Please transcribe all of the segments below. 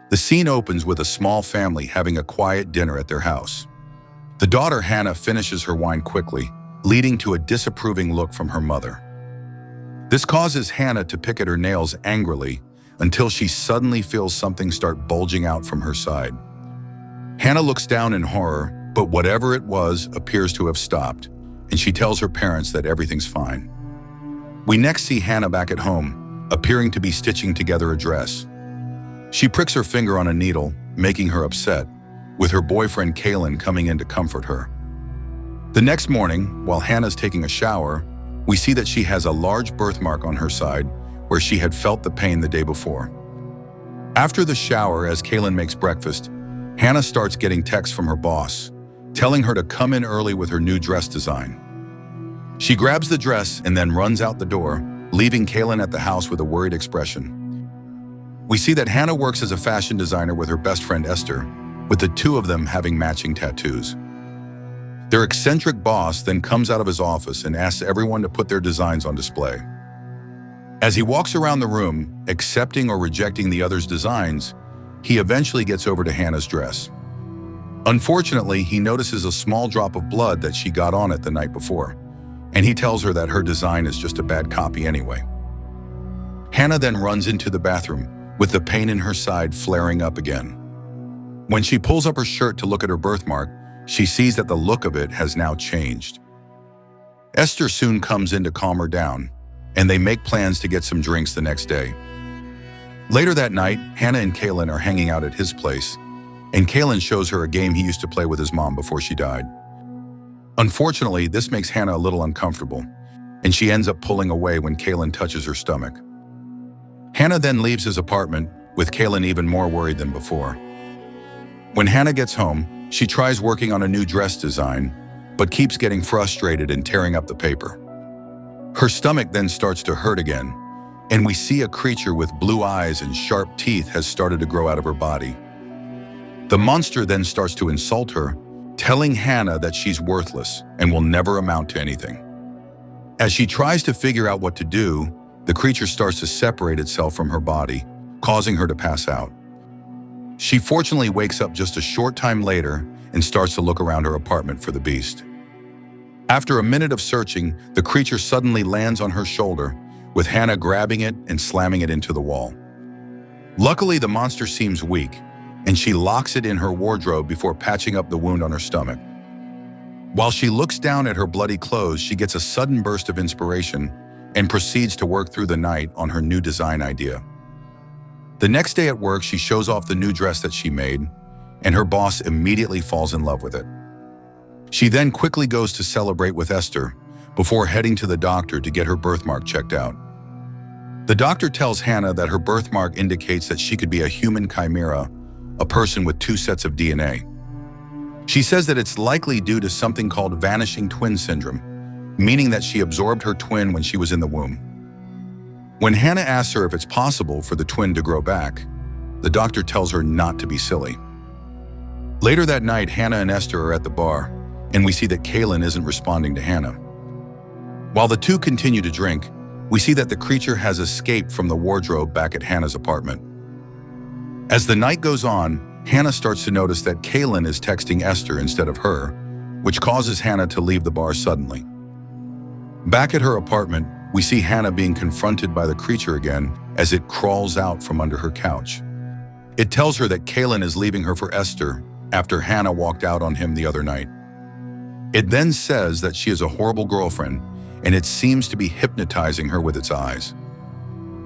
The scene opens with a small family having a quiet dinner at their house. The daughter Hannah finishes her wine quickly, leading to a disapproving look from her mother. This causes Hannah to pick at her nails angrily until she suddenly feels something start bulging out from her side. Hannah looks down in horror, but whatever it was appears to have stopped, and she tells her parents that everything's fine. We next see Hannah back at home, appearing to be stitching together a dress. She pricks her finger on a needle, making her upset, with her boyfriend Kaylin coming in to comfort her. The next morning, while Hannah's taking a shower, we see that she has a large birthmark on her side where she had felt the pain the day before. After the shower, as Kaylin makes breakfast, Hannah starts getting texts from her boss, telling her to come in early with her new dress design. She grabs the dress and then runs out the door, leaving Kaylin at the house with a worried expression. We see that Hannah works as a fashion designer with her best friend Esther, with the two of them having matching tattoos. Their eccentric boss then comes out of his office and asks everyone to put their designs on display. As he walks around the room, accepting or rejecting the others' designs, he eventually gets over to Hannah's dress. Unfortunately, he notices a small drop of blood that she got on it the night before, and he tells her that her design is just a bad copy anyway. Hannah then runs into the bathroom, with the pain in her side flaring up again. When she pulls up her shirt to look at her birthmark, she sees that the look of it has now changed. Esther soon comes in to calm her down, and they make plans to get some drinks the next day. Later that night, Hannah and Kaylin are hanging out at his place, and Kaylin shows her a game he used to play with his mom before she died. Unfortunately, this makes Hannah a little uncomfortable, and she ends up pulling away when Kaylin touches her stomach. Hannah then leaves his apartment, with Kaylin even more worried than before. When Hannah gets home, she tries working on a new dress design, but keeps getting frustrated and tearing up the paper. Her stomach then starts to hurt again, and we see a creature with blue eyes and sharp teeth has started to grow out of her body. The monster then starts to insult her, telling Hannah that she's worthless and will never amount to anything. As she tries to figure out what to do, the creature starts to separate itself from her body, causing her to pass out. She fortunately wakes up just a short time later and starts to look around her apartment for the beast. After a minute of searching, the creature suddenly lands on her shoulder, with Hannah grabbing it and slamming it into the wall. Luckily, the monster seems weak, and she locks it in her wardrobe before patching up the wound on her stomach. While she looks down at her bloody clothes, she gets a sudden burst of inspiration and proceeds to work through the night on her new design idea. The next day at work, she shows off the new dress that she made, and her boss immediately falls in love with it. She then quickly goes to celebrate with Esther before heading to the doctor to get her birthmark checked out. The doctor tells Hannah that her birthmark indicates that she could be a human chimera, a person with two sets of DNA. She says that it's likely due to something called vanishing twin syndrome, meaning that she absorbed her twin when she was in the womb. When Hannah asks her if it's possible for the twin to grow back, the doctor tells her not to be silly. Later that night, Hannah and Esther are at the bar, and we see that Kaylin isn't responding to Hannah. While the two continue to drink, we see that the creature has escaped from the wardrobe back at Hannah's apartment. As the night goes on, Hannah starts to notice that Kaylin is texting Esther instead of her, which causes Hannah to leave the bar suddenly. Back at her apartment, we see Hannah being confronted by the creature again as it crawls out from under her couch. It tells her that Kaylin is leaving her for Esther after Hannah walked out on him the other night. It then says that she is a horrible girlfriend, and it seems to be hypnotizing her with its eyes.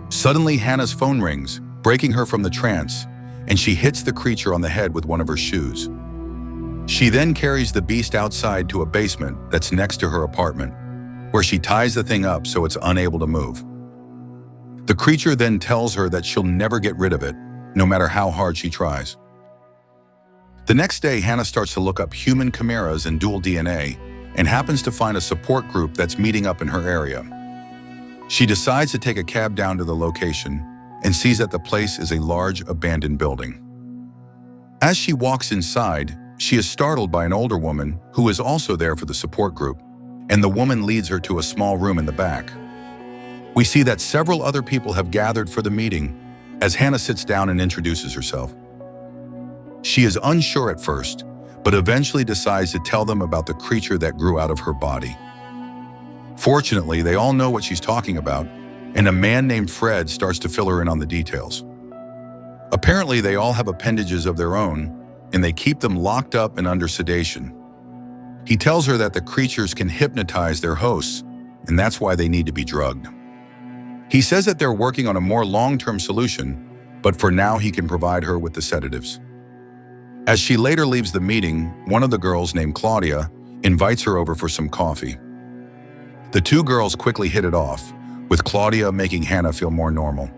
Suddenly, Hannah's phone rings, breaking her from the trance, and she hits the creature on the head with one of her shoes. She then carries the beast outside to a basement that's next to her apartment, where she ties the thing up so it's unable to move. The creature then tells her that she'll never get rid of it, no matter how hard she tries. The next day, Hannah starts to look up human chimeras and dual DNA and happens to find a support group that's meeting up in her area. She decides to take a cab down to the location and sees that the place is a large abandoned building. As she walks inside, she is startled by an older woman who is also there for the support group, and the woman leads her to a small room in the back. We see that several other people have gathered for the meeting as Hannah sits down and introduces herself. She is unsure at first, but eventually decides to tell them about the creature that grew out of her body. Fortunately, they all know what she's talking about, and a man named Fred starts to fill her in on the details. Apparently, they all have appendages of their own, and they keep them locked up and under sedation. He tells her that the creatures can hypnotize their hosts, and that's why they need to be drugged. He says that they're working on a more long-term solution, but for now he can provide her with the sedatives. As she later leaves the meeting, one of the girls named Claudia invites her over for some coffee. The two girls quickly hit it off, with Claudia making Hannah feel more normal.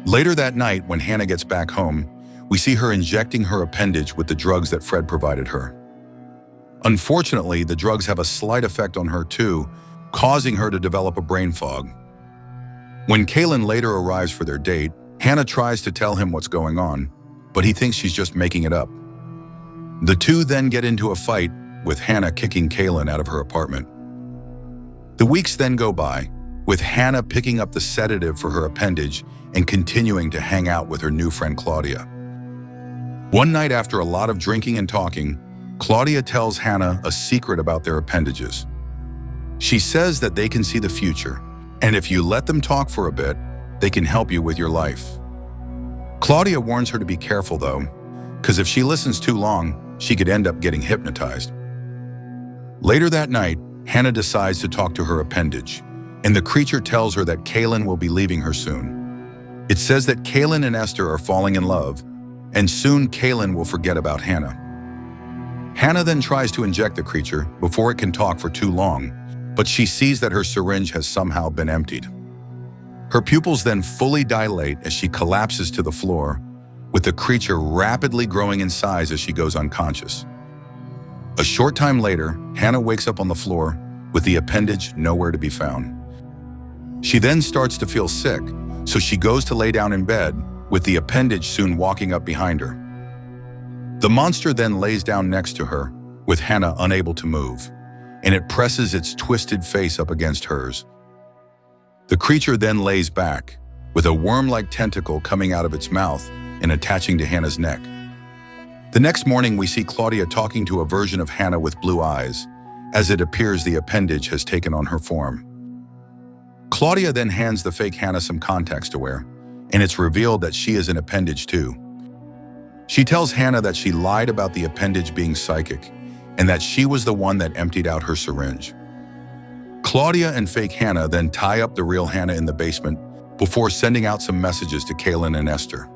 Later that night, when Hannah gets back home, we see her injecting her appendage with the drugs that Fred provided her. Unfortunately, the drugs have a slight effect on her too, causing her to develop a brain fog. When Kaylin later arrives for their date, Hannah tries to tell him what's going on, but he thinks she's just making it up. The two then get into a fight, with Hannah kicking Kaylin out of her apartment. The weeks then go by, with Hannah picking up the sedative for her appendage and continuing to hang out with her new friend Claudia. One night after a lot of drinking and talking, Claudia tells Hannah a secret about their appendages. She says that they can see the future, and if you let them talk for a bit, they can help you with your life. Claudia warns her to be careful though, because if she listens too long, she could end up getting hypnotized. Later that night, Hannah decides to talk to her appendage, and the creature tells her that Kaylin will be leaving her soon. It says that Kaylin and Esther are falling in love, and soon Kaylin will forget about Hannah. Hannah then tries to inject the creature before it can talk for too long, but she sees that her syringe has somehow been emptied. Her pupils then fully dilate as she collapses to the floor, with the creature rapidly growing in size as she goes unconscious. A short time later, Hannah wakes up on the floor with the appendage nowhere to be found. She then starts to feel sick, so she goes to lay down in bed, with the appendage soon walking up behind her. The monster then lays down next to her, with Hannah unable to move, and it presses its twisted face up against hers. The creature then lays back, with a worm-like tentacle coming out of its mouth and attaching to Hannah's neck. The next morning, we see Claudia talking to a version of Hannah with blue eyes, as it appears the appendage has taken on her form. Claudia then hands the fake Hannah some contacts to wear, and it's revealed that she is an appendage too. She tells Hannah that she lied about the appendage being psychic, and that she was the one that emptied out her syringe. Claudia and fake Hannah then tie up the real Hannah in the basement before sending out some messages to Kaylin and Esther.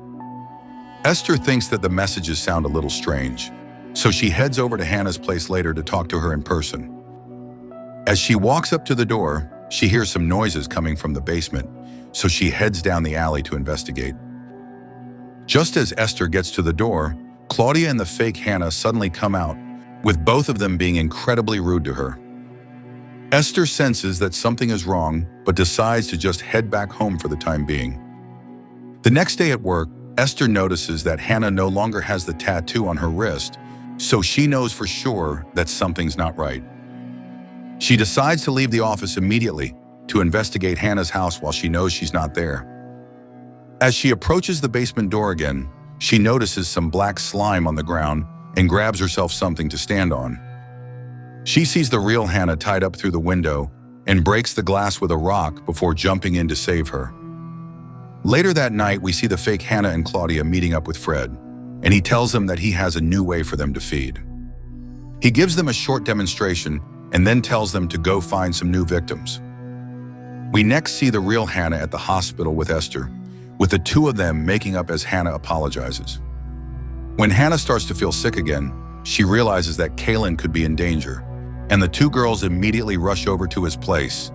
Esther thinks that the messages sound a little strange, so she heads over to Hannah's place later to talk to her in person. As she walks up to the door, she hears some noises coming from the basement, so she heads down the alley to investigate. Just as Esther gets to the door, Claudia and the fake Hannah suddenly come out, with both of them being incredibly rude to her. Esther senses that something is wrong, but decides to just head back home for the time being. The next day at work, Esther notices that Hannah no longer has the tattoo on her wrist, so she knows for sure that something's not right. She decides to leave the office immediately to investigate Hannah's house while she knows she's not there. As she approaches the basement door again, she notices some black slime on the ground and grabs herself something to stand on. She sees the real Hannah tied up through the window and breaks the glass with a rock before jumping in to save her. Later that night, we see the fake Hannah and Claudia meeting up with Fred, and he tells them that he has a new way for them to feed. He gives them a short demonstration and then tells them to go find some new victims. We next see the real Hannah at the hospital with Esther, with the two of them making up as Hannah apologizes. When Hannah starts to feel sick again, she realizes that Kaylin could be in danger, and the two girls immediately rush over to his place.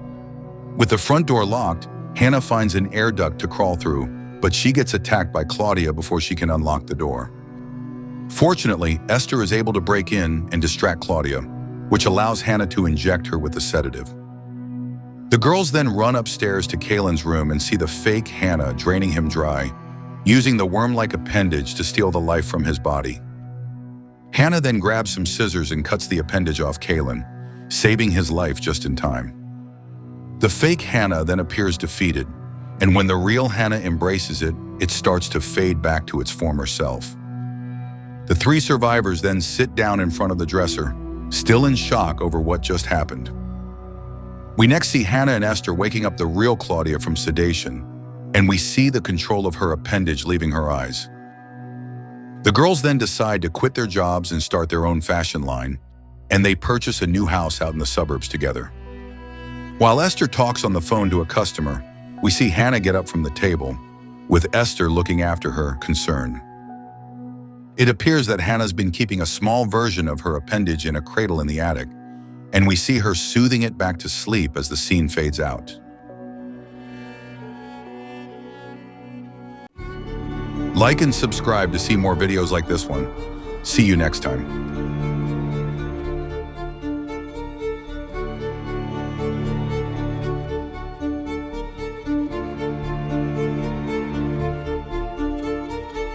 With the front door locked, Hannah finds an air duct to crawl through, but she gets attacked by Claudia before she can unlock the door. Fortunately, Esther is able to break in and distract Claudia, which allows Hannah to inject her with the sedative. The girls then run upstairs to Kaylin's room and see the fake Hannah draining him dry, using the worm-like appendage to steal the life from his body. Hannah then grabs some scissors and cuts the appendage off Kaylin, saving his life just in time. The fake Hannah then appears defeated, and when the real Hannah embraces it, it starts to fade back to its former self. The three survivors then sit down in front of the dresser, still in shock over what just happened. We next see Hannah and Esther waking up the real Claudia from sedation, and we see the control of her appendage leaving her eyes. The girls then decide to quit their jobs and start their own fashion line, and they purchase a new house out in the suburbs together. While Esther talks on the phone to a customer, we see Hannah get up from the table, with Esther looking after her, concerned. It appears that Hannah's been keeping a small version of her appendage in a cradle in the attic, and we see her soothing it back to sleep as the scene fades out. Like and subscribe to see more videos like this one. See you next time.